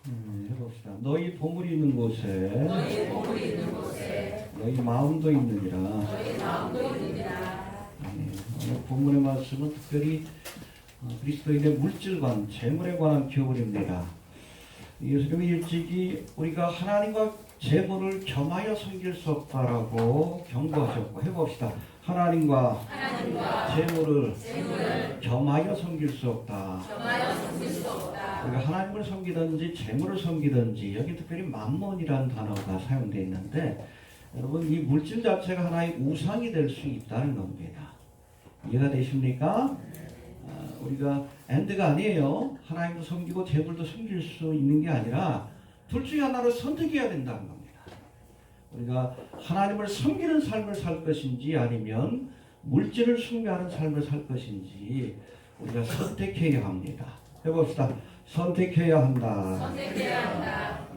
해봅시다. 너희 보물이 있는 곳에 너희 마음도 있느니라. 오늘 본문의 말씀은 특별히 그리스도인의 물질관, 재물에 관한 교훈입니다. 예수님이 일찍이 우리가 하나님과 재물을 겸하여 섬길 수 없다라고 경고하셨고, 해봅시다. 하나님과 재물을 겸하여 섬길 수 없다. 우리가 하나님을 섬기든지 재물을 섬기든지, 여기 특별히 만몬이라는 단어가 사용되어 있는데, 여러분 이 물질 자체가 하나의 우상이 될 수 있다는 겁니다. 이해가 되십니까? 우리가 엔드가 아니에요. 하나님도 섬기고 재물도 섬길 수 있는 게 아니라 둘 중에 하나를 선택해야 된다는 겁니다. 우리가 하나님을 섬기는 삶을 살 것인지 아니면 물질을 숭배하는 삶을 살 것인지 우리가 선택해야 합니다. 해봅시다. 선택해야 한다.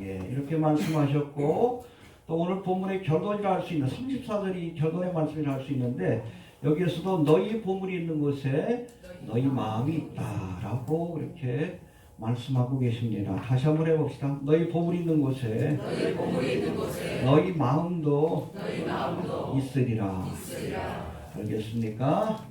예, 이렇게 말씀하셨고, 또 오늘 본문의 결론이라 할 수 있는 34절이 결론의 말씀이라 할 수 있는데, 여기에서도 너희 보물이 있는 곳에 너희 마음이 있다라고 이렇게 말씀하고 계십니다. 다시 한번 해봅시다. 너희 보물이 있는 곳에 너희 마음도 있으리라. 알겠습니까?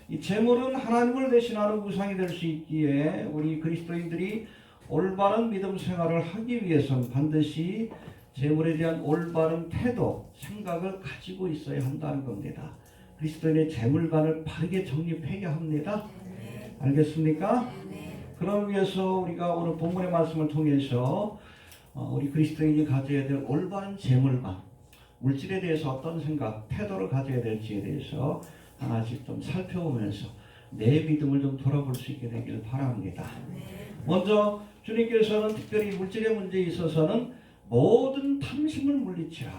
이 재물은 하나님을 대신하는 우상이 될 수 있기에 우리 그리스도인들이 올바른 믿음 생활을 하기 위해서는 반드시 재물에 대한 올바른 태도, 생각을 가지고 있어야 한다는 겁니다. 그리스도인의 재물관을 바르게 정립해야 합니다. 알겠습니까? 그러기 위해서 우리가 오늘 본문의 말씀을 통해서 우리 그리스도인이 가져야 될 올바른 재물관, 물질에 대해서 어떤 생각, 태도를 가져야 될지에 대해서 하나씩 좀 살펴보면서 내 믿음을 좀 돌아볼 수 있게 되길 바랍니다. 먼저 주님께서는 특별히 물질의 문제에 있어서는 모든 탐심을 물리치라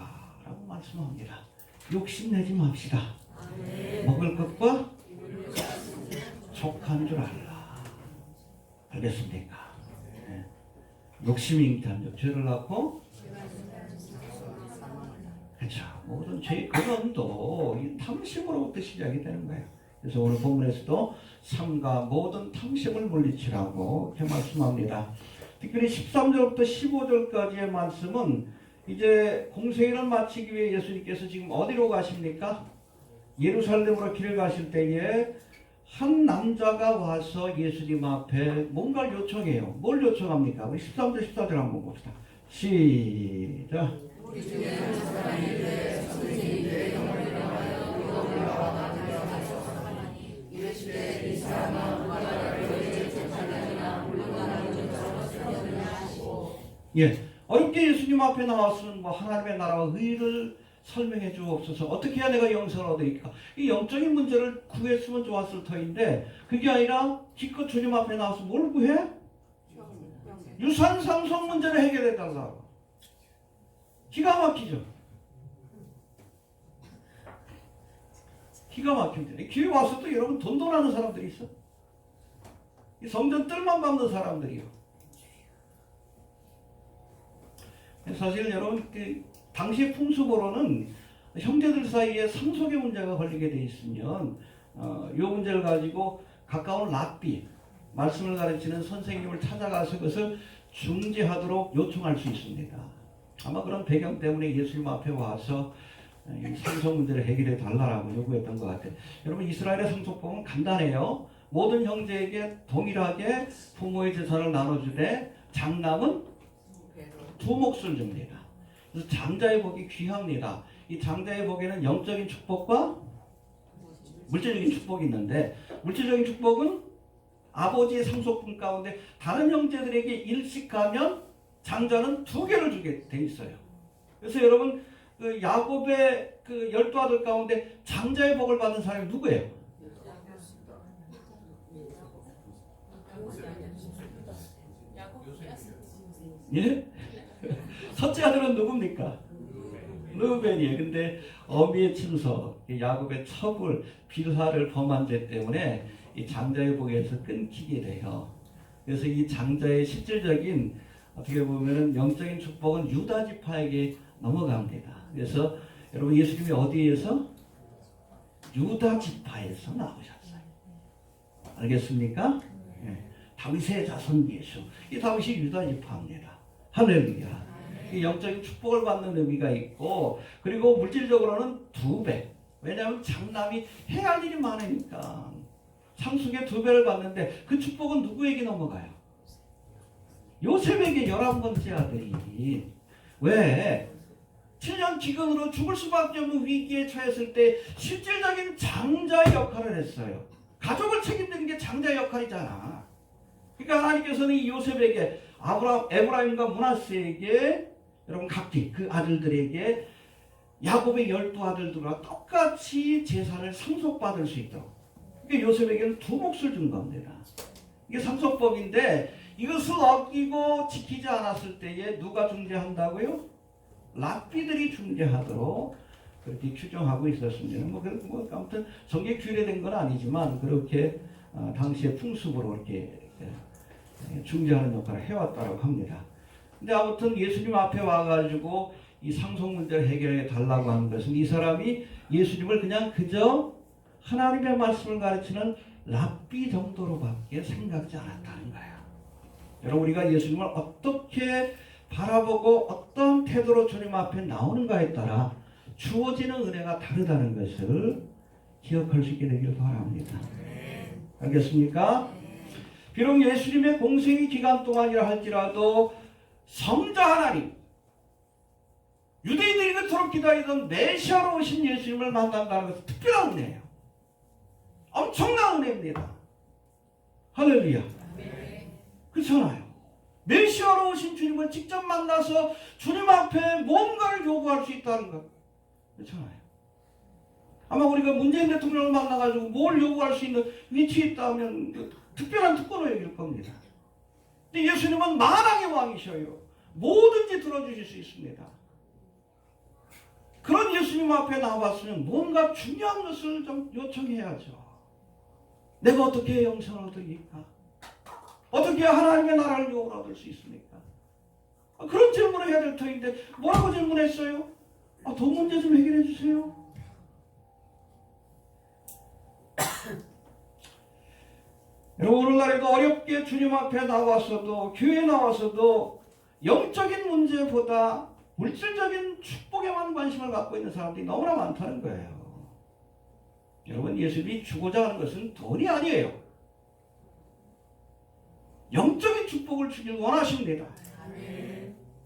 라고 말씀합니다. 욕심내지 맙시다. 먹을 것과 족한 줄 알라. 알겠습니까? 네. 욕심이 잉태한 죄를 낳고, 그렇죠. 모든 죄의 근원도 이 탐심으로부터 시작이 되는 거예요. 그래서 오늘 본문에서도 삼가 모든 탐심을 물리치라고 이렇게 말씀합니다. 특별히 13절부터 15절까지의 말씀은 이제 공생애를 마치기 위해 예수님께서 지금 어디로 가십니까? 예루살렘으로 길을 가실 때에 한 남자가 와서 예수님 앞에 뭔가를 요청해요. 뭘 요청합니까? 우리 13절 14절 한번 봅시다. 시작. 예, 어렵게 예수님 앞에 나왔으면 뭐 하나님의 나라와 의를 설명해 주옵소서. 어떻게 해야 내가 영생을 얻으리까? 이 영적인 문제를 구했으면 좋았을 터인데 그게 아니라 기껏 주님 앞에 나와서 뭘 구해? 유산 상속 문제를 해결해 달라고. 기가 막히죠. 기가 막힙니다. 교회 와서 또 여러분 돈돈하는 사람들이 있어. 이 성전 뜰만 밟는 사람들이요. 사실 여러분 당시 풍습으로는 형제들 사이에 상속의 문제가 걸리게 돼 있으면 이 문제를 가지고 가까운 랍비, 말씀을 가르치는 선생님을 찾아가서 그것을 중재하도록 요청할 수 있습니다. 아마 그런 배경 때문에 예수님 앞에 와서 상속 문제를 해결해 달라고 요구했던 것 같아요. 여러분 이스라엘의 상속법은 간단해요. 모든 형제에게 동일하게 부모의 재산을 나눠주되 장남은 두 몫을 줍니다. 그래서 장자의 복이 귀합니다. 이 장자의 복에는 영적인 축복과 물질적인 축복이 있는데, 물질적인 축복은 아버지의 상속분 가운데 다른 형제들에게 일씩 가면 장자는 2개를 주게 돼 있어요. 그래서 여러분 그 야곱의 그 12아들 가운데 장자의 복을 받는 사람이 누구예요? 예? 첫째 아들은 누굽니까? 르우벤이에요. 근데 어미의 친서, 야곱의 첩을 빌하를 범한 죄 때문에 이 장자의 복에서 끊기게 돼요. 그래서 이 장자의 실질적인 어떻게 보면은 영적인 축복은 유다 지파에게 넘어갑니다. 그래서 여러분 예수님이 어디에서? 유다 지파에서 나오셨어요. 알겠습니까? 네. 다윗의 자손 예수. 이 다윗이 유다 지파입니다. 할렐루야. 이 영적인 축복을 받는 의미가 있고, 그리고 물질적으로는 2배. 왜냐하면 장남이 해야 할 일이 많으니까 상속의 2배를 받는데, 그 축복은 누구에게 넘어가요? 요셉에게 11번째 아들이. 왜? 7년 기근으로 죽을 수밖에 없는 위기에 처했을 때 실질적인 장자의 역할을 했어요. 가족을 책임지는 게 장자의 역할이잖아. 그러니까 하나님께서는 이 요셉에게, 에브라임과 므낫세에게, 여러분 각기 그 아들들에게 야곱의 12아들들과 똑같이 재산을 상속받을 수 있도록, 그러니까 요셉에게는 2몫을 준 겁니다. 이게 상속법인데, 이것을 어기고 지키지 않았을 때에 누가 중재한다고요? 랍비들이 중재하도록 그렇게 규정하고 있었습니다. 아무튼 성경에 규례된 건 아니지만 그렇게 당시의 풍습으로 이렇게 중재하는 역할을 해왔다고 합니다. 근데 아무튼 예수님 앞에 와가지고 이 상속 문제를 해결해 달라고 하는 것은, 이 사람이 예수님을 그저 하나님의 말씀을 가르치는 랍비 정도로밖에 생각지 않았다는 거예요. 여러분, 우리가 예수님을 어떻게 바라보고 어떤 태도로 주님 앞에 나오는가에 따라 주어지는 은혜가 다르다는 것을 기억할 수 있게 되길 바랍니다. 알겠습니까? 비록 예수님의 공생의 기간 동안이라 할지라도 성자 하나님, 유대인들이 그토록 기다리던 메시아로 오신 예수님을 만난다는 것은 특별한 은혜예요. 엄청난 은혜입니다. 할렐루야. 그렇잖아요. 메시아로 오신 주님을 직접 만나서 주님 앞에 뭔가를 요구할 수 있다는 것. 그렇잖아요. 아마 우리가 문재인 대통령을 만나가지고 뭘 요구할 수 있는 위치에 있다면 특별한 특권을 여길 겁니다. 근데 예수님은 만왕의 왕이셔요. 뭐든지 들어주실 수 있습니다. 그런 예수님 앞에 나와봤으면 뭔가 중요한 것을 좀 요청해야죠. 내가 어떻게 영생을 얻으니까? 어떻게 하나님의 나라를 요구를 얻을 수 있습니까? 그런 질문을 해야 될 터인데 뭐라고 질문했어요? 돈 문제 좀 해결해 주세요. 여러분, 오늘날에도 어렵게 주님 앞에 나와서도, 교회에 나와서도 영적인 문제보다 물질적인 축복에만 관심을 갖고 있는 사람들이 너무나 많다는 거예요. 여러분, 예수님이 주고자 하는 것은 돈이 아니에요. 영적인 축복을 주길 원하십니다.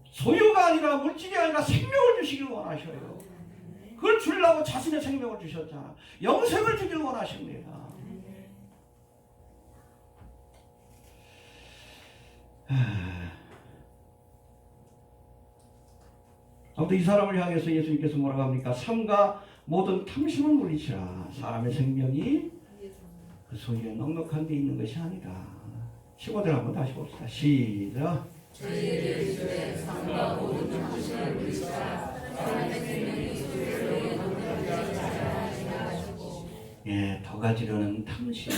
소유가 아니라, 물질이 아니라 생명을 주시길 원하셔요. 그걸 주려고 자신의 생명을 주셨잖아. 영생을 주길 원하십니다. 아무튼 이 사람을 향해서 예수님께서 뭐라고 합니까? 삼가 모든 탐심을 물리치라. 사람의 생명이 그 소유에 넉넉한 데 있는 것이 아니다. 15절 한번 다시 봅시다. 시작. 삼가 모든 탐심을 물리치라. 사람의 생명이 그 소유에 넉넉한 데 예, 더 가지려는 탐심,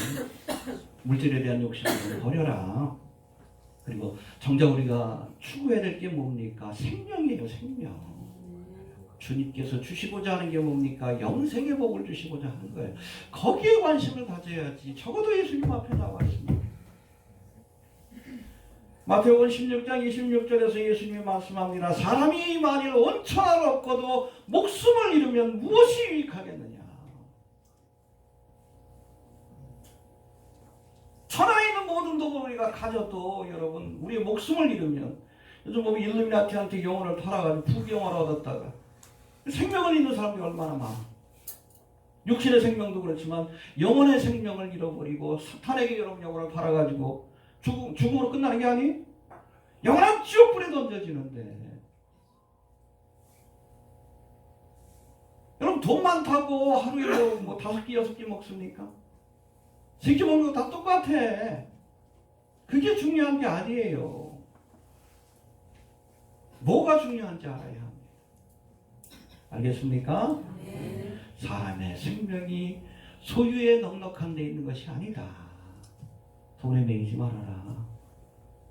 물질에 대한 욕심을 버려라. 그리고 정작 우리가 추구해야 될 게 뭡니까? 생명이에요, 생명. 주님께서 주시고자 하는 게 뭡니까? 영생의 복을 주시고자 하는 거예요. 거기에 관심을 가져야지. 적어도 예수님 앞에 나왔습니다. 마태복음 16장 26절에서 예수님이 말씀합니다. 사람이 만일 온 천하를 얻고도 목숨을 잃으면 무엇이 유익하겠느냐? 천하에 있는 모든 돈을 우리가 가져도 여러분, 우리의 목숨을 잃으면, 요즘 보면 일루미나티한테 영혼을 팔아가지고 부귀영화를 얻었다가 생명을 잃는 사람들이 얼마나 많아. 육신의 생명도 그렇지만 영혼의 생명을 잃어버리고 사탄에게 여러분 영혼을 팔아가지고 죽음으로 끝나는 게 아니? 영원한 지옥불에 던져지는데, 여러분 돈 많다고 하루에 뭐 5끼 6끼 먹습니까? 3끼 먹는 거 다 똑같아. 그게 중요한 게 아니에요. 뭐가 중요한지 알아야 합니다. 알겠습니까? 네. 사람의 생명이 소유에 넉넉한 데 있는 것이 아니다. 돈에 매이지 말아라.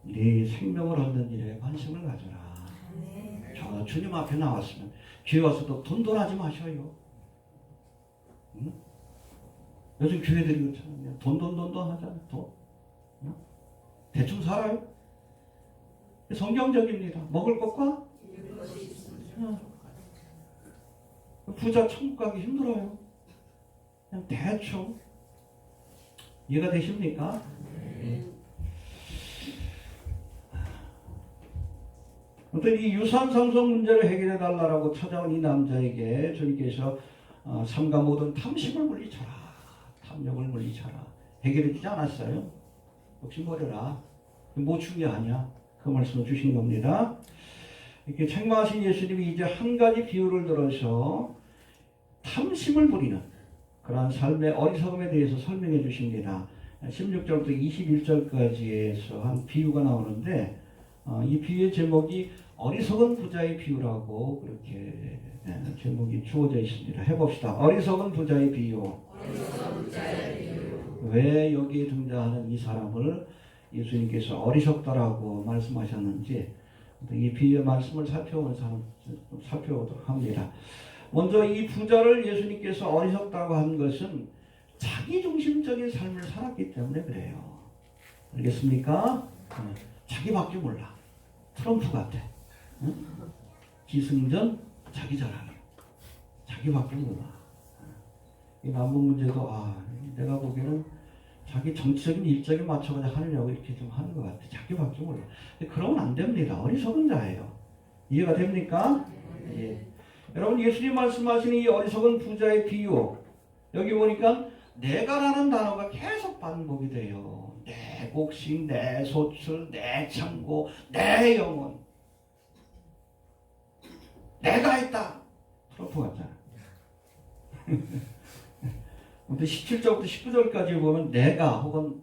네 생명을 얻는 일에 관심을 가져라. 네. 저 주님 앞에 나왔으면 교회 와서도 돈하지 마셔요. 응? 요즘 교회들이 그렇잖아요. 돈 하잖아요. 돈. 응? 대충 살아요. 성경적입니다. 먹을 것과 부자 천국 가기 힘들어요. 그냥 대충. 이해가 되십니까? 어떤 이 유산 상속 문제를 해결해 달라고 찾아온 이 남자에게 주님께서 삼가 모든 탐심을 물리쳐라, 탐욕을 물리쳐라 해결해 주지 않았어요. 욕심 버려라. 모충이 게 아니야. 그 말씀을 주신 겁니다. 이렇게 책망하신 예수님이 이제 한 가지 비유를 들어서 탐심을 부리는 그러한 삶의 어리석음에 대해서 설명해 주십니다. 16절부터 21절까지에서 한 비유가 나오는데 이 비유의 제목이 어리석은 부자의 비유라고 그렇게 제목이 주어져 있습니다. 해봅시다. 어리석은 부자의 비유. 왜 여기에 등장하는 이 사람을 예수님께서 어리석다라고 말씀하셨는지 이 비유의 말씀을 살펴보도록 합니다. 먼저 이 부자를 예수님께서 어리석다고 한 것은 자기중심적인 삶을 살았기 때문에 그래요. 알겠습니까? 자기밖에 몰라. 트럼프 같아. 응? 기승전 자기 자랑이에요. 자기밖에 몰라. 이 남북 문제도 내가 보기에는 자기 정치적인 일정에 맞춰서 하느냐고 이렇게 좀 하는 것 같아. 자기밖에 몰라. 그러면 안 됩니다. 어리석은 자예요. 이해가 됩니까? 예. 여러분 예수님 말씀하시는 이 어리석은 부자의 비유 여기 보니까 내가라는 단어가 계속 반복이 돼요. 내 곡식, 내 소출, 내 창고, 내 영혼. 내가 했다. 트럼프 같잖아. 근데 17절부터 19절까지 보면 내가 혹은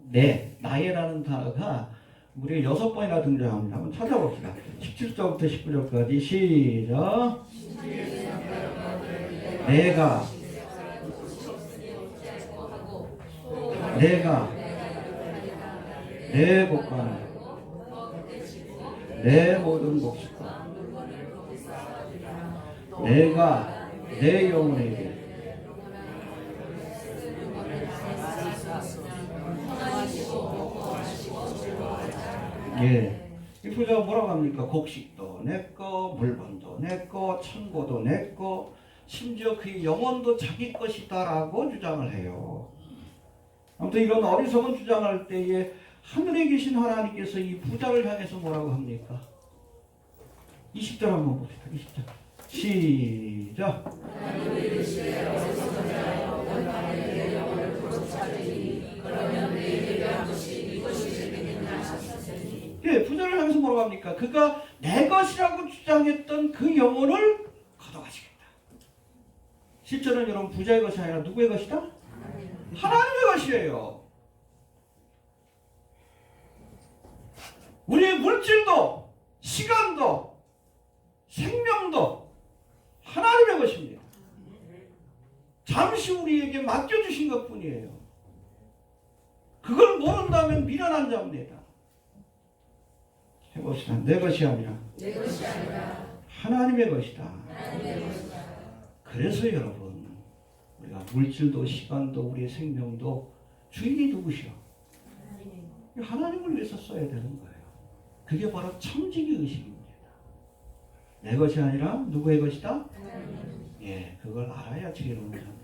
나의라는 단어가 무려 6번이나 등장합니다. 한번 찾아봅시다. 17절부터 19절까지 시작. 내가 내 곳과 내 모든 목식과 내가 내 영혼에게 이 부자가 뭐라고 합니까? 곡식도 내꺼, 물건도 내꺼, 창고도 내꺼, 심지어 그의 영혼도 자기 것이다라고 주장을 해요. 아무튼 이런 어리석은 주장할 때에 하늘에 계신 하나님께서 이 부자를 향해서 뭐라고 합니까? 20절 한번 봅시다. 20절 시작. 부자를 향해서 뭐라고 합니까? 그가 내 것이라고 주장했던 그 영혼을 걷어가시겠다. 실제로는 여러분 부자의 것이 아니라 누구의 것이다? 하나님의 것이에요. 우리의 물질도 시간도 생명도 하나님의 것입니다. 잠시 우리에게 맡겨주신 것뿐이에요. 그걸 모른다면 미련한 자입니다. 해봅시다. 내 것이 아니라 하나님의 것이다. 그래서 여러분 우리가 물질도 시간도 우리의 생명도 주인이 누구시오? 하나님을 위해서 써야 되는 거예요. 그게 바로 청지기 의식입니다. 내 것이 아니라 누구의 것이다? 예, 그걸 알아야 지혜로운 자입니다.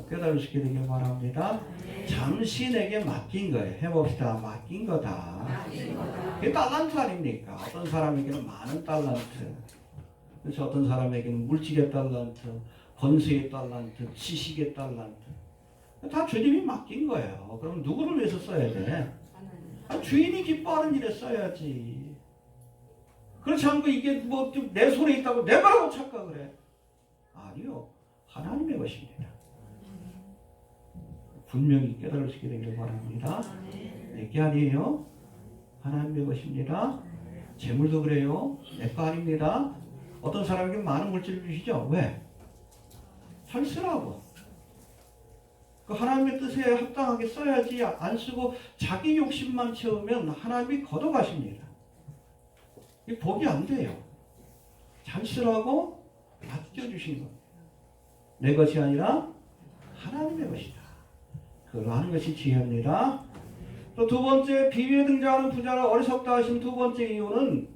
깨달을 수 있게 되길 바랍니다. 잠시 내게 맡긴 거예요. 해봅시다. 맡긴 거다. 그게 달란트 아닙니까? 어떤 사람에게는 많은 달란트, 그래서 어떤 사람에게는 물질의 달란트, 권세의 달란트, 지식의 달란트, 다 주님이 맡긴 거예요. 그럼 누구를 위해서 써야 돼? 주인이 기뻐하는 일에 써야지. 그렇지 않고 이게 뭐 내 손에 있다고 내 거라고 착각을 해. 아니요. 하나님의 것입니다. 분명히 깨달을 수 있게 되기를 바랍니다. 내게 아니에요. 하나님의 것입니다. 재물도 그래요. 내 거 아닙니다. 어떤 사람에게 많은 물질을 주시죠. 왜? 잘 쓰라고. 그 하나님의 뜻에 합당하게 써야지. 안 쓰고 자기 욕심만 채우면 하나님이 걷어가십니다. 이 복이 안 돼요. 잘 쓰라고 맡겨주신 겁니다. 내 것이 아니라 하나님의 것이다. 그걸 아는 것이 지혜입니다. 또 두 번째, 비유에 등장하는 부자를 어리석다 하신 두 번째 이유는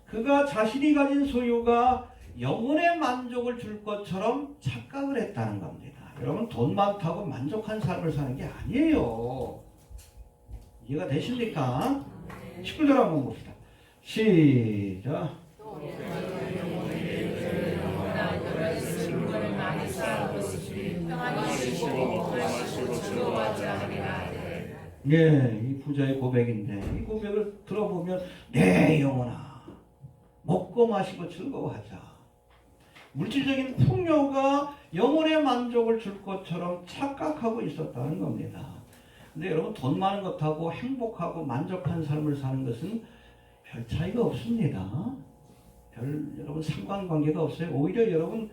그가 자신이 가진 소유가 영혼의 만족을 줄 것처럼 착각을 했다는 겁니다. 여러분, 돈 많다고 만족한 삶을 사는 게 아니에요. 이해가 되십니까? 19절 한번 봅시다. 시작. 예, 이 부자의 고백인데, 이 고백을 들어보면 내 영혼아 먹고 마시고 즐거워하자. 물질적인 풍요가 영혼의 만족을 줄 것처럼 착각하고 있었다는 겁니다. 근데 여러분, 돈 많은 것하고 행복하고 만족한 삶을 사는 것은 별 차이가 없습니다. 여러분, 상관관계가 없어요. 오히려 여러분,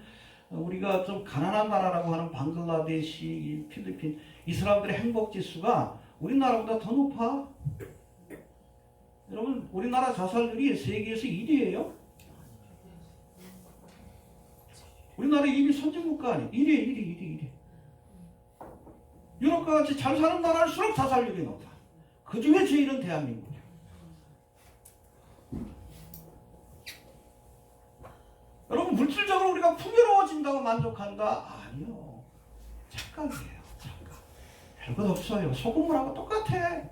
우리가 좀 가난한 나라라고 하는 방글라데시, 필리핀, 이 사람들의 행복 지수가 우리나라보다 더 높아. 여러분, 우리나라 자살률이 세계에서 1위예요. 우리나라 이미 선진국가 아니에요. 1위. 유럽과 같이 잘 사는 나라일수록 자살률이 높아. 그 중에 제일은 대한민국이에요. 여러분, 물질적으로 우리가 풍요로워진다고 만족한다? 아니요. 착각이에요. 착각. 별것 없어요. 소금물하고 똑같아.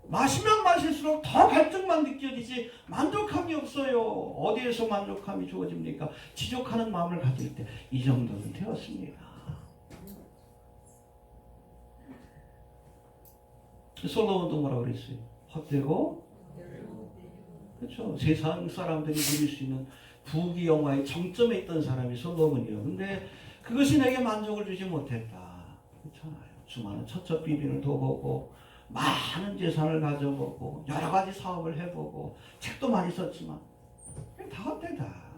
마시면 마실수록 더 갈증만 느껴지지 만족함이 없어요. 어디에서 만족함이 주어집니까? 지족하는 마음을 가질 때 이 정도는 되었습니다. 솔로몬도 뭐라고 그랬어요? 헛되고, 그렇죠. 세상 사람들이 누릴 수 있는 부귀영화의 정점에 있던 사람이 솔로몬이에요. 근데 그것이 내게 만족을 주지 못했다. 그렇잖아요. 수많은 처처 비빈을 둬보고 많은 재산을 가져보고 여러 가지 사업을 해보고 책도 많이 썼지만 다 헛되다.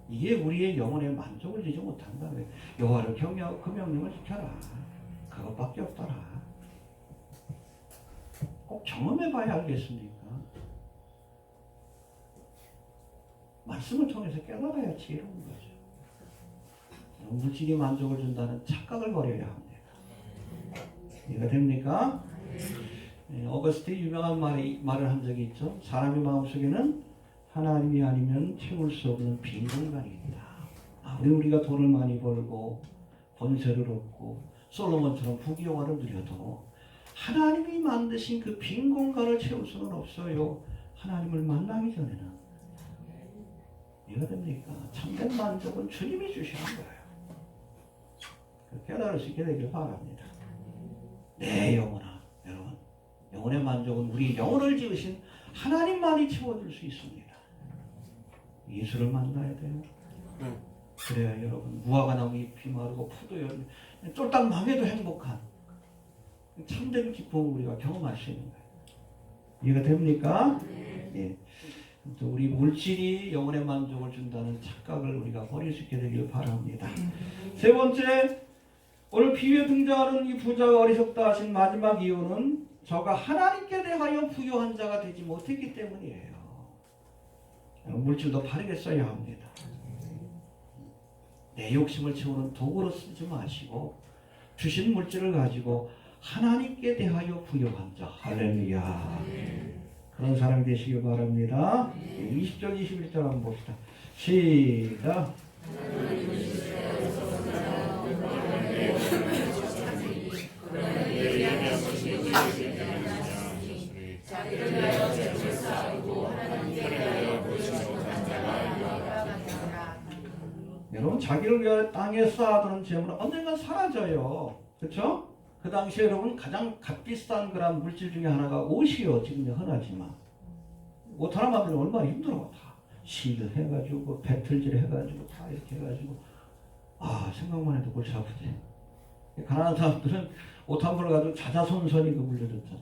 이게 우리의 영혼에 만족을 주지 못한다. 여호와를 경외하고 그 명령을 지켜라. 그것밖에 없더라. 꼭 경험해봐야 알겠습니까? 말씀을 통해서 깨달아야 지혜로운 거죠. 물질이 만족을 준다는 착각을 버려야 합니다. 이해가 됩니까? 어거스틴 유명한 말을 한 적이 있죠. 사람의 마음속에는 하나님이 아니면 채울 수 없는 빈 공간이 있다. 아무리 우리가 돈을 많이 벌고 권세를 얻고 솔로몬처럼 부귀영화를 누려도 하나님이 만드신 그 빈 공간을 채울 수는 없어요. 하나님을 만나기 전에는. 이해가 됩니까? 참된 만족은 주님이 주시는 거예요. 깨달을 수 있게 되길 바랍니다. 내 영혼아, 여러분, 영혼의 만족은 우리 영혼을 지으신 하나님만이 채워줄 수 있습니다. 예수를 만나야 돼요. 그래야 여러분, 무화과 나무 잎이 마르고 포도 열매 쫄딱 망해도 행복한 참된 기쁨을 우리가 경험할 수 있는 거예요. 이해가 됩니까? 예. 또 우리 물질이 영혼의 만족을 준다는 착각을 우리가 버릴 수 있게 되길 바랍니다. 세 번째, 오늘 비유에 등장하는 이 부자가 어리석다 하신 마지막 이유는 저가 하나님께 대하여 부유한 자가 되지 못했기 때문이에요. 물질도 바르게 써야 합니다. 내 욕심을 채우는 도구로 쓰지 마시고 주신 물질을 가지고 하나님께 대하여 부유한 자. 할렐루야. 그런 사람이 되시길 바랍니다. 20절 21절 한번 봅시다. 시작. 여러분, 자기를 위하여 땅에 쌓아두는 재물은 언젠가 사라져요. 그렇죠? 그 당시에 여러분 가장 값비싼 그런 물질 중에 하나가 옷이요. 지금 흔하지만 옷 하나 만들면 얼마나 힘들어. 다 실을 해가지고 배틀질 해가지고 다 이렇게 해가지고 생각만 해도 골치 아프지. 가난한 사람들은 옷 한 벌을 가지고 자자손손이 그 물려줬잖아.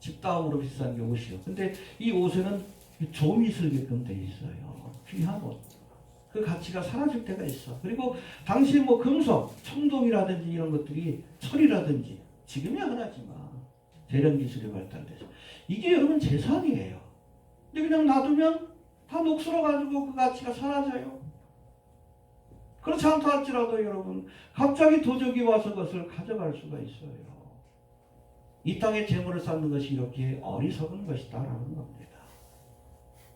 집다음으로 비싼 게 옷이요. 근데 이 옷에는 좀이 슬게끔 돼 있어요. 귀한 옷. 그 가치가 사라질 때가 있어. 그리고 당시 뭐 금속, 청동이라든지 이런 것들이 철이라든지 지금이야 흔하지만 대량 기술이 발달돼서 이게 여러분 재산이에요. 근데 그냥 놔두면 다 녹슬어가지고 그 가치가 사라져요. 그렇지 않다 할지라도 여러분 갑자기 도적이 와서 그것을 가져갈 수가 있어요. 이 땅에 재물을 쌓는 것이 이렇게 어리석은 것이다라는 겁니다.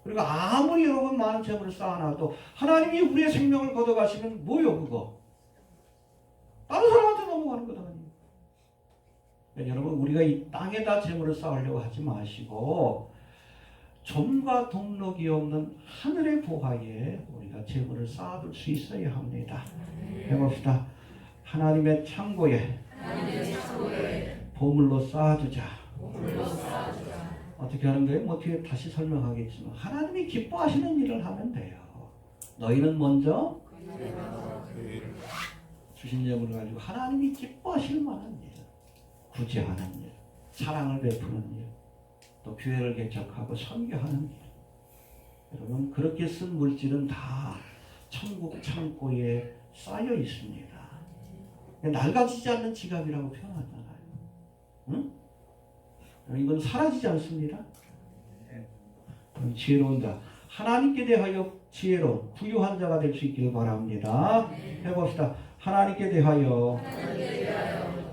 그리고 아무리 여러분 많은 재물을 쌓아놔도 하나님이 우리의 생명을 걷어가시면 뭐요 그거? 다른 사람한테 넘어가는 거다. 그러니까 여러분 우리가 이 땅에다 재물을 쌓으려고 하지 마시고 점과 동력이 없는 하늘의 보화에 우리가 재물을 쌓아둘 수 있어야 합니다. 해봅시다. 하나님의 창고에 보물로 쌓아두자. 어떻게 하는 거예요? 뭐 뒤에 다시 설명하겠지만 하나님이 기뻐하시는 일을 하면 돼요. 너희는 먼저 주신 재물을 가지고 하나님이 기뻐하실 만한 일, 구제하는 일, 사랑을 베푸는 일, 또 교회를 개척하고 선교하는 일. 여러분 그렇게 쓴 물질은 다 천국 창고에 쌓여 있습니다. 낡아지지 않는 지갑이라고 표현하잖아요. 응? 이건 사라지지 않습니다. 지혜로운 자, 하나님께 대하여 지혜로운 부유한 자가 될 수 있기를 바랍니다. 해봅시다. 하나님께 대하여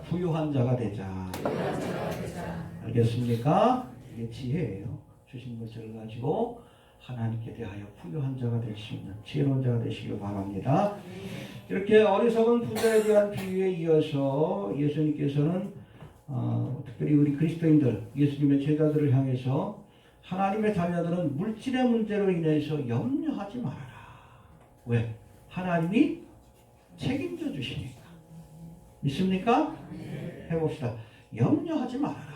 부유한 자가 되자. 알겠습니까? 이게 지혜예요. 주신 것을 가지고 하나님께 대하여 부유한 자가 될 수 있는 지혜로운 자가 되시길 바랍니다. 이렇게 어리석은 부자에 대한 비유에 이어서 예수님께서는 특별히 우리 그리스도인들, 예수님의 제자들을 향해서 하나님의 자녀들은 물질의 문제로 인해서 염려하지 말아라. 왜? 하나님이 책임져 주시니까. 믿습니까? 해봅시다. 염려하지 말아라.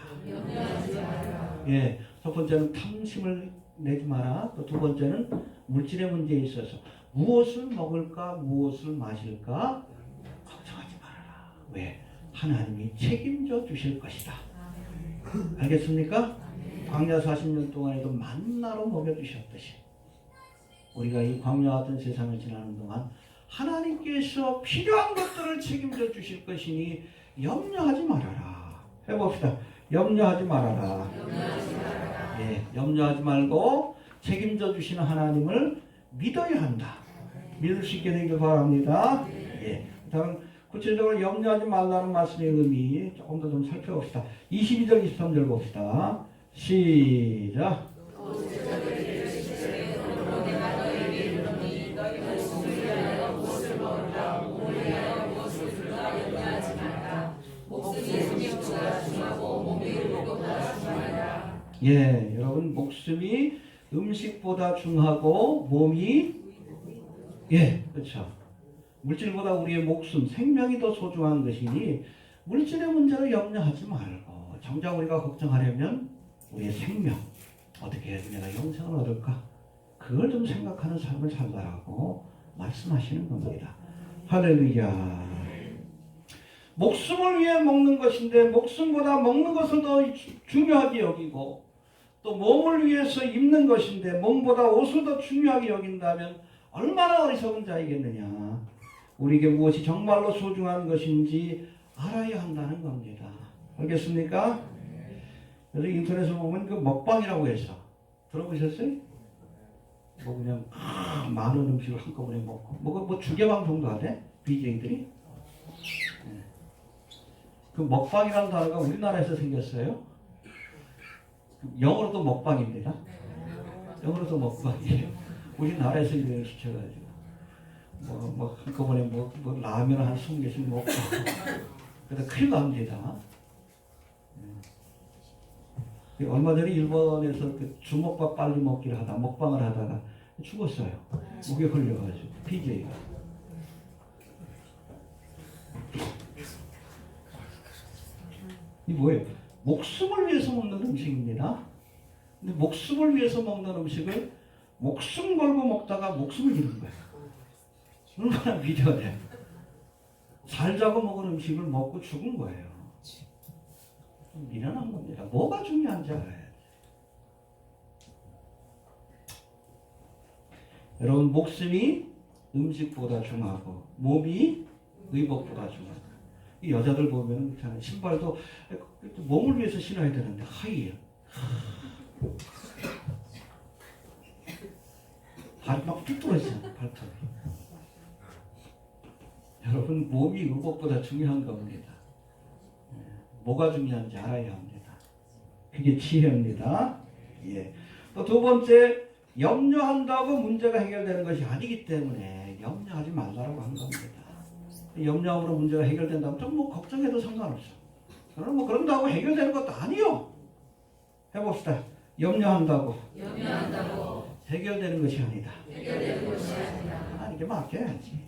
예, 첫 번째는 탐심을 내지 마라. 또 두 번째는 물질의 문제에 있어서 무엇을 먹을까, 무엇을 마실까 걱정하지 말아라. 왜? 하나님이 책임져 주실 것이다. 알겠습니까? 광야 40년 동안에도 만나로 먹여주셨듯이 우리가 이 광야 같은 세상을 지나는 동안 하나님께서 필요한 것들을 책임져 주실 것이니 염려하지 말아라. 해봅시다. 염려하지 말아라. 예, 염려하지 말고 책임져 주시는 하나님을 믿어야 한다. 믿을 수 있게 되길 바랍니다. 예, 다음 구체적으로 염려하지 말라는 말씀의 의미 조금 더 좀 살펴봅시다. 22절 23절 봅시다. 시작. 예, 여러분 목숨이 음식보다 중하고 몸이 그렇죠. 물질보다 우리의 목숨, 생명이 더 소중한 것이니 물질의 문제로 염려하지 말고 정작 우리가 걱정하려면 우리의 생명, 어떻게 해서 내가 영생을 얻을까? 그걸 좀 생각하는 삶을 살라고 말씀하시는 겁니다. 할렐루야. 목숨을 위해 먹는 것인데 목숨보다 먹는 것을 더 중요하게 여기고 또 몸을 위해서 입는 것인데 몸보다 옷을 더 중요하게 여긴다면 얼마나 어리석은 자이겠느냐. 우리에게 무엇이 정말로 소중한 것인지 알아야 한다는 겁니다. 알겠습니까? 그래서 인터넷에 보면 그 먹방이라고 해서 들어보셨어요? 뭐 그냥 많은 음식을 한꺼번에 먹고 뭐 주개방송도 하대? BJ들이? 그 먹방이라는 단어가 우리나라에서 생겼어요. 영어로도 먹방입니다. 영어로도 먹방이에요. 우리나라에서 이렇게 시켜가지고 뭐 한꺼번에 뭐 라면 한 20개씩 먹고 그래서 큰일 납니다. 얼마 전에 일본에서 그 주먹밥 빨리 먹기를 하다 먹방을 하다가 죽었어요. 목에 걸려가지고 BJ가. 이 뭐예요? 목숨을 위해서 먹는 음식입니다. 근데 목숨을 위해서 먹는 음식을 목숨 걸고 먹다가 목숨을 잃은 거예요. 얼마나 미련해. 살자고 먹은 음식을 먹고 죽은 거예요. 미련한 겁니다. 뭐가 중요한지 알아야 돼. 여러분 목숨이 음식보다 중하고 몸이 의복보다 중하고 이 여자들 보면 신발도 몸을 위해서 신어야 되는데 하이에요. 발이 막 뚝 떨어지잖아. 발톱이. 여러분 몸이 의복보다 중요한 겁니다. 뭐가 중요한지 알아야 합니다. 그게 지혜입니다. 예. 또 두 번째, 염려한다고 문제가 해결되는 것이 아니기 때문에 염려하지 말라고 한 겁니다. 염려함으로 문제가 해결된다면 좀 뭐 걱정해도 상관없어. 그럼 뭐 그런다고 해결되는 것도 아니요. 해봅시다. 염려한다고 해결되는 것이 아니다. 하나님께 맡겨야지.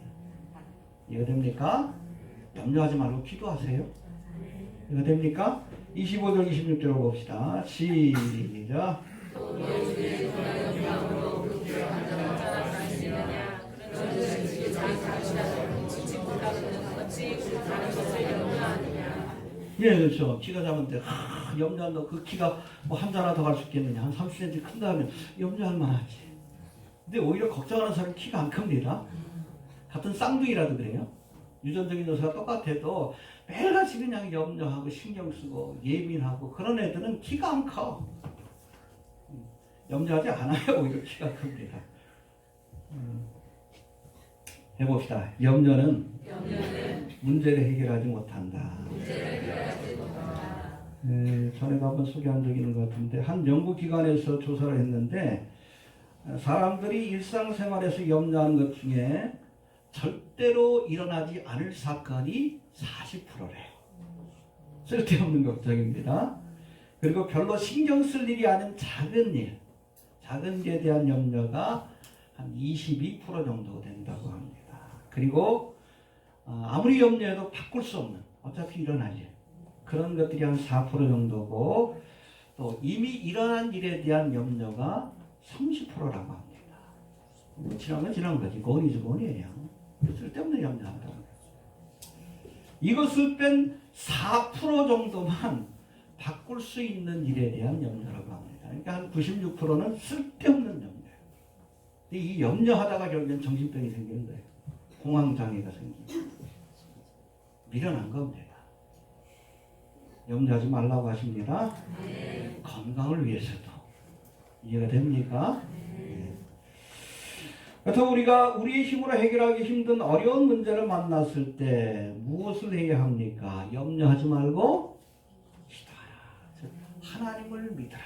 이거 됩니까? 염려하지 말고 기도하세요. 이거 됩니까? 25절 26절 봅시다. 시작. 예, 그렇죠. 키가 작은데 염려한다. 그 키가 뭐 한 자나 더 갈 수 있겠느냐. 한 30cm 큰다면 염려할 만하지. 근데 오히려 걱정하는 사람은 키가 안 큽니다. 같은 쌍둥이라도 그래요. 유전적인 요소가 똑같아도 매일같이 그냥 염려하고 신경 쓰고 예민하고 그런 애들은 키가 안 커. 염려하지 않아요. 오히려 키가 큽니다. 해봅시다. 염려는 문제를 해결하지 못한다. 전에도 한번 소개한 적이 있는 것 같은데 한 연구기관에서 조사를 했는데 사람들이 일상생활에서 염려하는 것 중에 절대로 일어나지 않을 사건이 40%래요. 쓸데없는 걱정입니다. 그리고 별로 신경 쓸 일이 아닌 작은 일, 작은 일에 대한 염려가 한 22% 정도 된다고 합니다. 그리고 아무리 염려해도 바꿀 수 없는, 어차피 일어날 일, 그런 것들이 한 4% 정도고 또 이미 일어난 일에 대한 염려가 30%라고 합니다. 뭐 지난 건 지난 거지. 고온이지 고온이에요. 쓸데없는 염려한다고. 이것을 뺀 4% 정도만 바꿀 수 있는 일에 대한 염려라고 합니다. 그러니까 한 96%는 쓸데없는 염려예요. 이 염려하다가 결국엔 정신병이 생기는 거예요. 공황장애가 생기고 미련한 겁니다. 염려하지 말라고 하십니다. 건강을 위해서도. 이해가 됩니까? 그래서 우리가 우리의 힘으로 해결하기 힘든 어려운 문제를 만났을 때 무엇을 해야 합니까? 염려하지 말고 기도하라. 하나님을 믿어라.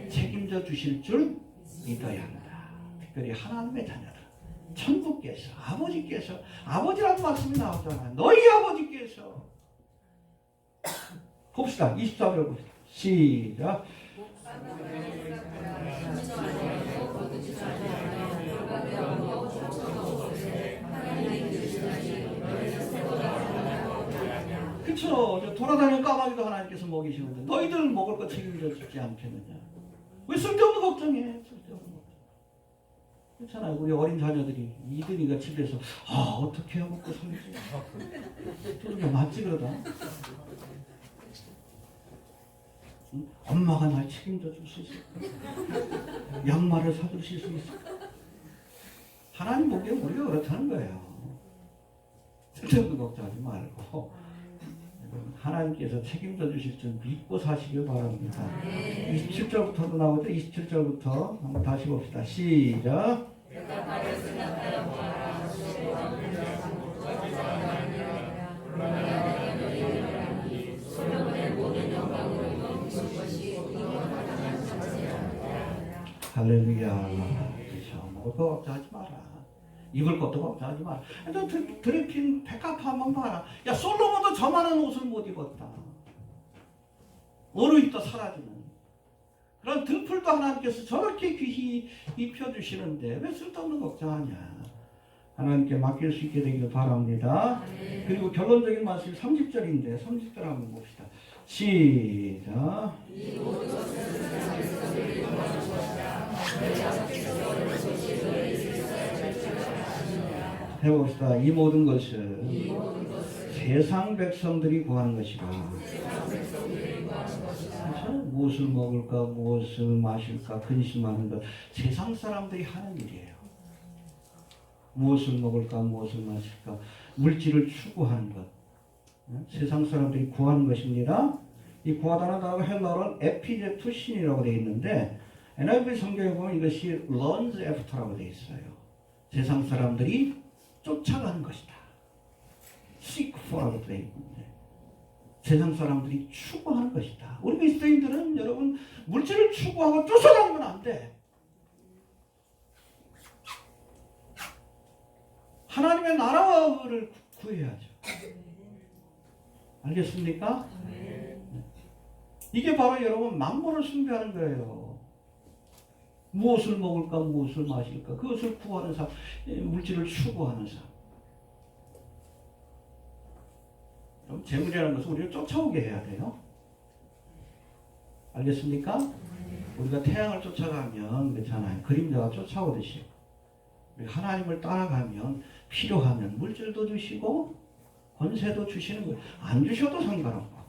책임져 주실 줄 믿어야 한다. 특별히 하나님의 자녀들. 천국께서, 아버지께서, 아버지라는 말씀이 나오잖아요. 너희 아버지께서. 봅시다. 24절 봅시다. 시작. 그쵸. 돌아다니는 까마귀도 하나님께서 먹이시는데 너희들 먹을 거 책임져 주지 않겠느냐. 왜 쓸데없는 걱정해. 쓸데없는 걱정. 그렇잖아요. 우리 어린 자녀들이 이든이가 집에서 어떻게 해야 먹고 살지. 그러게 맞지 그러다. 응? 엄마가 날 책임져 줄 수 있을까? 양말을 사주실 수 있을까? 하나님 보기엔 우리가 그렇다는 거예요. 쓸데없는 걱정하지 말고 하나님께서 책임져 주실 줄 믿고 사시길 바랍니다. 27절부터도 나오죠. 27절부터 한번 다시 봅시다. 시작. 할렐루야. 그렇죠. 먹을 거 걱정하지 마라. 입을 것도 걱정하지 마라. 너 드레핀 백합 한번 봐라. 야, 솔로몬도 저만한 옷을 못 입었다. 어느 입다 사라지는. 그런 등풀도 하나님께서 저렇게 귀히 입혀주시는데 왜 쓸데없는 걱정하냐. 하나님께 맡길 수 있게 되기를 바랍니다. 그리고 결론적인 말씀이 30절인데 30절 한번 봅시다. 시작. 해봅시다. 이 모든 것은 세상 백성들이 구하는 것이라. 그렇죠? 무엇을 먹을까, 무엇을 마실까, 근심하는 것. 세상 사람들이 하는 일이에요. 무엇을 먹을까, 무엇을 마실까, 물질을 추구하는 것. 세상 사람들이 구하는 것입니다. 이 구하다는 단어가 헬라어로는 에피제투신이라고 되어 있는데 NIV 성경에 보면 이것이 runs after라고 되어 있어요. 세상 사람들이 쫓아가는 것이다. seek for라고 되어 있는데 세상 사람들이 추구하는 것이다. 우리 그리스도인들은 여러분 물질을 추구하고 쫓아다니면 안 돼. 하나님의 나라와 의를 구해야죠. 알겠습니까? 이게 바로 여러분 만물을 숭배하는 거예요. 무엇을 먹을까 무엇을 마실까 그것을 구하는 삶, 물질을 추구하는 삶. 그럼 재물이라는 것을 우리를 쫓아오게 해야 돼요. 알겠습니까? 우리가 태양을 쫓아가면 그렇잖아요. 그림자가 쫓아오듯이 하나님을 따라가면 필요하면 물질도 주시고 권세도 주시는 거예요. 안 주셔도 상관없고.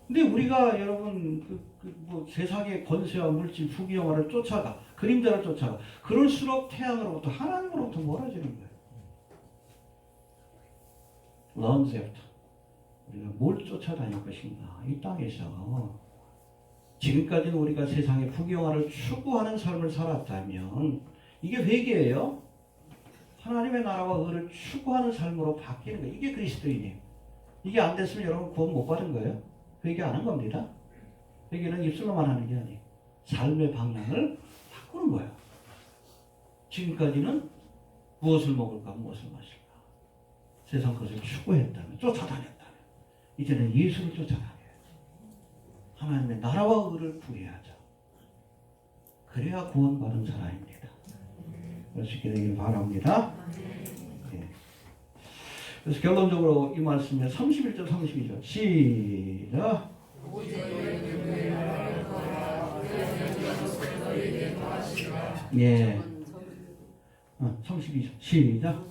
근데 우리가 여러분 뭐 세상의 권세와 물질, 부귀영화를 쫓아가, 그림자를 쫓아가. 그럴수록 태양으로부터 하나님으로부터 멀어지는 거예요. runs after. 우리가 뭘 쫓아다닐 것인가? 이 땅에서 지금까지는 우리가 세상의 부귀영화를 추구하는 삶을 살았다면 이게 회개예요. 하나님의 나라와 의를 추구하는 삶으로 바뀌는 거예요. 이게 그리스도인이에요. 이게 안 됐으면 여러분 구원 못 받은 거예요. 회개 안 한 겁니다. 회개는 입술로만 하는 게 아니에요. 삶의 방향을 바꾸는 거예요. 지금까지는 무엇을 먹을까 무엇을 마실까 세상 것을 추구했다면 쫓아다녔다면 이제는 예수를 쫓아다녀요. 하나님의 나라와 의를 구해야죠. 그래야 구원받은 사람입니다. 그럴 수 있게 되길 바랍니다. 네. 그래서 결론적으로 이 말씀에 31절 32절 시작. 예. 32절 시작.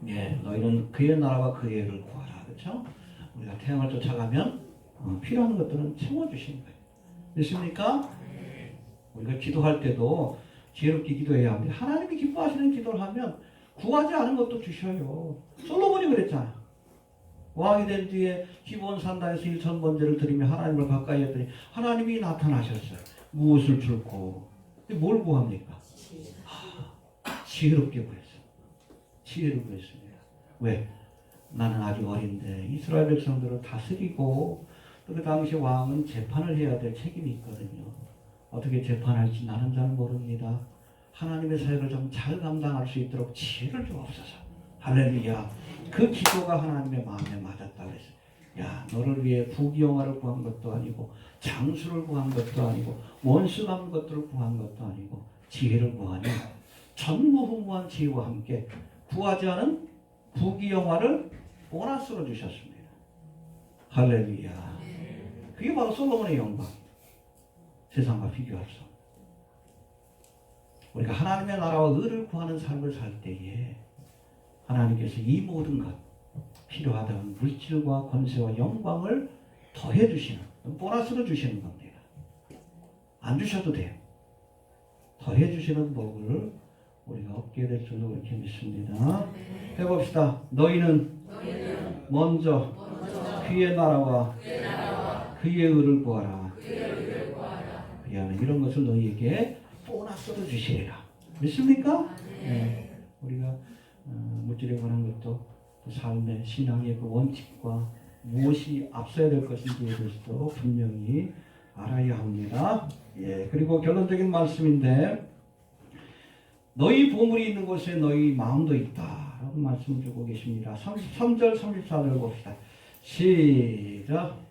예, 너희는 그의 나라와 그의 의를 구하라. 그렇죠? 우리가 태양을 쫓아가면 필요한 것들은 채워주시는 거예요. 됐습니까? 우리가 기도할 때도 지혜롭게 기도해야 합니다. 하나님이 기뻐하시는 기도를 하면 구하지 않은 것도 주셔요. 솔로몬이 그랬잖아요. 왕이 된 뒤에 기브온 산당에서 1,000번제를 드리며 하나님을 가까이 했더니 하나님이 나타나셨어요. 무엇을 줄고 뭘 구합니까? 지혜롭게 구했어요. 지혜를 구했습니다. 왜? 나는 아직 어린데 이스라엘 백성들을 다스리고 또 그 당시 왕은 재판을 해야 될 책임이 있거든요. 어떻게 재판할지 나는 잘 모릅니다. 하나님의 사역을 좀 잘 감당할 수 있도록 지혜를 주옵소서. 할렐루야. 그 기도가 하나님의 마음에 맞았다 그랬어요. 야, 너를 위해 부귀영화를 구한 것도 아니고 장수를 구한 것도 아니고 원수 갚는 것들을 구한 것도 아니고 지혜를 구하니 전무후무한 지혜와 함께 구하지 않은 부귀영화를 보너스로 주셨습니다. 할렐루야. 그게 바로 솔로몬의 영광. 세상과 비교할 수 없는. 우리가 하나님의 나라와 의를 구하는 삶을 살 때에 하나님께서 이 모든 것 필요하다는 물질과 권세와 영광을 더해 주시는, 보너스로 주시는 겁니다. 안 주셔도 돼요. 더해 주시는 복을 우리가 얻게 될 줄로 그렇게 믿습니다. 해봅시다. 너희는 먼저 그의 나라와 그의 의를 구하라. 그리하면 이런 것을 너희에게 보너스로 주시리라. 믿습니까? 네. 우리가 물질에 관한 것도 그 삶의 신앙의 그 원칙과 무엇이 앞서야 될 것인지에 대해서도 분명히 알아야 합니다. 예. 그리고 결론적인 말씀인데 너희 보물이 있는 곳에 너희 마음도 있다 라고 말씀 주고 계십니다. 33절 34절 봅시다. 시작.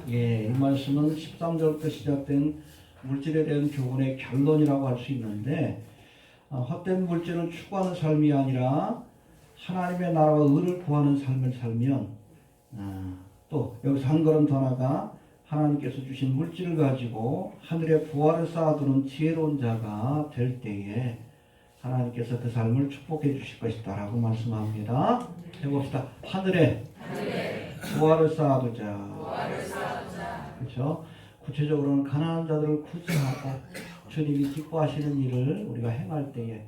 예, 이 말씀은 13절부터 시작된 물질에 대한 교훈의 결론이라고 할 수 있는데 헛된 물질을 추구하는 삶이 아니라 하나님의 나라와 의를 구하는 삶을 살면 또 여기서 한 걸음 더 나가 하나님께서 주신 물질을 가지고 하늘에 부활을 쌓아두는 지혜로운 자가 될 때에 하나님께서 그 삶을 축복해 주실 것이다 라고 말씀합니다. 해봅시다. 하늘에 부활을 쌓아두자. 그렇죠? 구체적으로는 가난한 자들을 구제하고 주님이 기뻐하시는 일을 우리가 행할 때에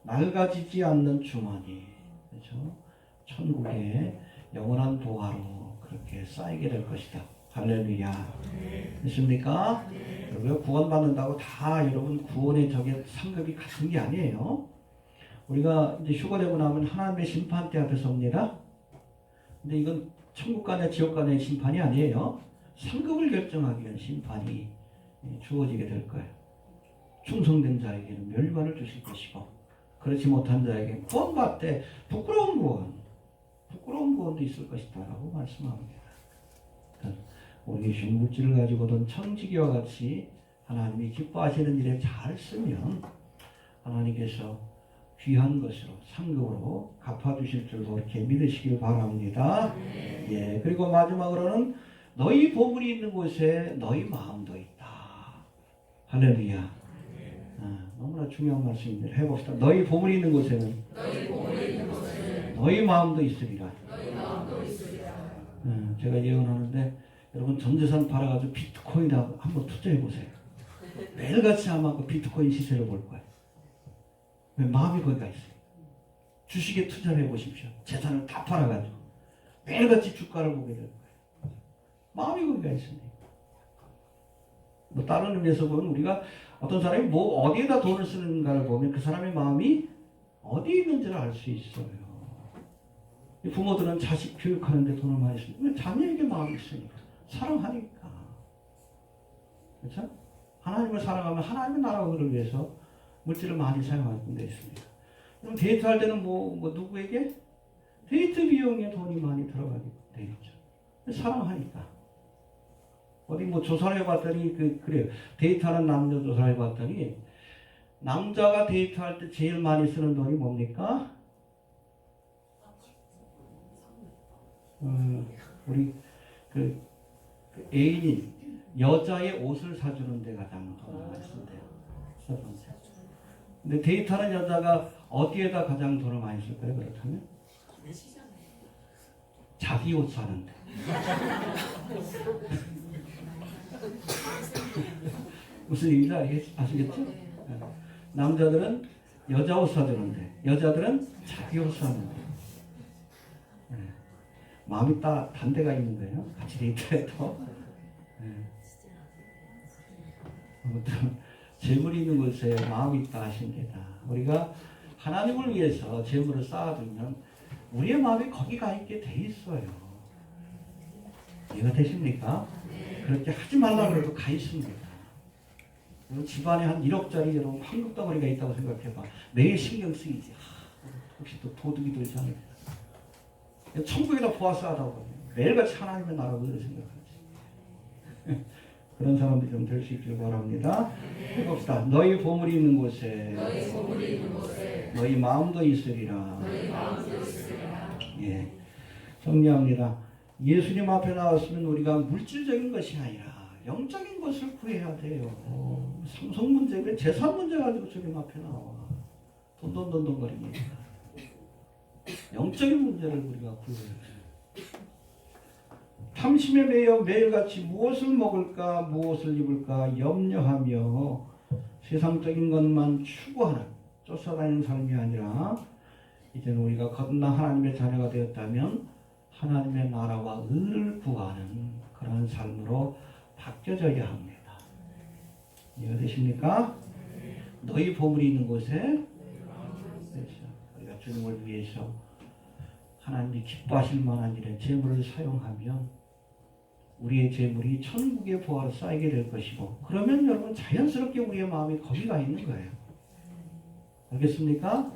낡아지지 않는 주머니, 그렇죠? 천국의 영원한 보화로 그렇게 쌓이게 될 것이다. 할렐루야. 믿습니까? 우리가 구원받는다고 다 여러분 구원의 저게 상급이 같은 게 아니에요. 우리가 이제 휴거되고 나면 하나님의 심판대 앞에 섭니다. 근데 이건 천국 간의 지옥 간의 심판이 아니에요. 상급을 결정하기 위한 심판이 주어지게 될 거예요. 충성된 자에게는 멸관을 주실 것이고, 그렇지 못한 자에게 구원받되 부끄러운 구원도 있을 것이다 라고 말씀합니다. 우리 주신 물질을 가지고든 청지기와 같이 하나님이 기뻐하시는 일에 잘 쓰면 하나님께서 귀한 것으로 상급으로 갚아주실 줄로 이렇게 믿으시길 바랍니다. 예, 그리고 마지막으로는 너희 보물이 있는 곳에 너희 마음도 있다. 할렐루야. 너무나 중요한 말씀입니다. 해봅시다. 너희 보물이 있는 곳에는 너희 마음도 있으리라. 제가 예언하는데 여러분 전 재산 팔아가지고 비트코인에 한번 투자해보세요. 매일같이 아마 그 비트코인 시세를 볼 거예요. 왜? 마음이 거기가 있어요. 주식에 투자를 해보십시오. 재산을 다 팔아가지고 매일같이 주가를 보게 될 거예요. 마음이 거기가 있습니다. 뭐 다른 의미에서 보면 우리가 어떤 사람이 뭐 어디에다 돈을 쓰는가를 보면 그 사람의 마음이 어디에 있는지를 알 수 있어요. 부모들은 자식 교육하는데 돈을 많이 씁니다. 왜? 자녀에게 마음이 있으니까. 사랑하니까. 그렇죠? 하나님을 사랑하면 하나님의 나라를 위해서 물질을 많이 사용하는 데 있습니다. 그럼 데이트할 때는 뭐 누구에게? 데이트 비용에 돈이 많이 들어가게 돼 있죠. 사랑하니까. 어디 뭐 조사를 해봤더니 그래요. 데이트하는 남녀 조사를 해봤더니 남자가 데이트할 때 제일 많이 쓰는 돈이 뭡니까? 우리 그 애인이 여자의 옷을 사주는 데 가장 돈을 많이 쓴대요. 첫 번째. 근데 데이트하는 여자가 어디에다 가장 돈을 많이 쓸까요? 그렇다면? 자기 옷 사는데. 무슨 얘기인지 아시겠죠? 남자들은 여자 옷 사주는데 여자들은 자기 옷 사는데. 마음이 딱 반대가 있는 거예요. 같이 데이트해도. 아무튼 재물이 있는 곳에 마음이 있다 하십니다. 우리가 하나님을 위해서 재물을 쌓아두면 우리의 마음이 거기 가 있게 돼 있어요. 이해가 되십니까? 그렇게 하지 말라고 해도 가 있습니다. 집안에 한 1억짜리 여러분 황금덩어리가 있다고 생각해봐. 매일 신경 쓰이지. 혹시 또 도둑이 들지 않을까? 천국에다 보아서 하다고 매일같이 하나님의 나라를 생각하지. 그런 사람들이 좀 될 수 있길 바랍니다. 해봅시다. 너희 보물이 있는 곳에 너희 마음도 있으리라. 예, 정리합니다. 예수님 앞에 나왔으면 우리가 물질적인 것이 아니라 영적인 것을 구해야 돼요. 상속 문제, 왜 재산 문제 가지고 주님 앞에 나와. 돈돈돈돈거립니다. 영적인 문제를 우리가 구해야 돼요. 탐심에 매여 매일같이 무엇을 먹을까 무엇을 입을까 염려하며 세상적인 것만 추구하는 쫓아다니는 삶이 아니라 이제는 우리가 거듭난 하나님의 자녀가 되었다면 하나님의 나라와 의를 구하는 그런 삶으로 바뀌어져야 합니다. 이해가 되십니까? 너희 보물이 있는 곳에 그렇죠. 우리가 주님을 위해서 하나님이 기뻐하실 만한 일에 재물을 사용하면 우리의 재물이 천국의 보화로 쌓이게 될 것이고, 그러면 여러분 자연스럽게 우리의 마음이 거기가 있는 거예요. 알겠습니까?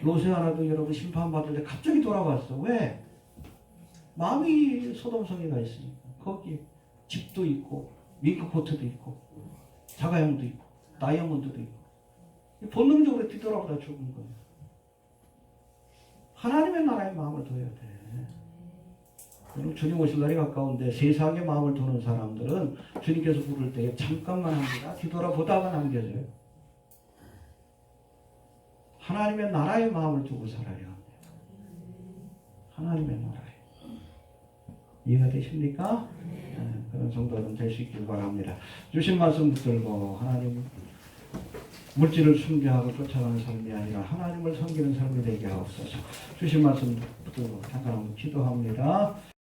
로세 하나도 여러분 심판받을 때 갑자기 돌아왔어. 왜? 마음이 소돔성이가 있으니까. 거기 집도 있고 밍크코트도 있고 자가용도 있고 다이아몬드도 있고 본능적으로 뒤돌아보다 죽은 거예요. 하나님의 나라의 마음을 둬야 돼. 주님 오실 날이 가까운데 세상의 마음을 두는 사람들은 주님께서 부를 때 잠깐만 합니다. 뒤돌아보다가 남겨져요. 하나님의 나라의 마음을 두고 살아야 합니다. 하나님의 나라에. 이해가 되십니까? 그런 정도는 될 수 있길 바랍니다. 주신 말씀 붙들고 하나님 물질을 숭배하고 쫓아가는 삶이 아니라 하나님을 섬기는 삶이 되게 하옵소서. 주신 말씀 붙들고 잠깐 기도합니다.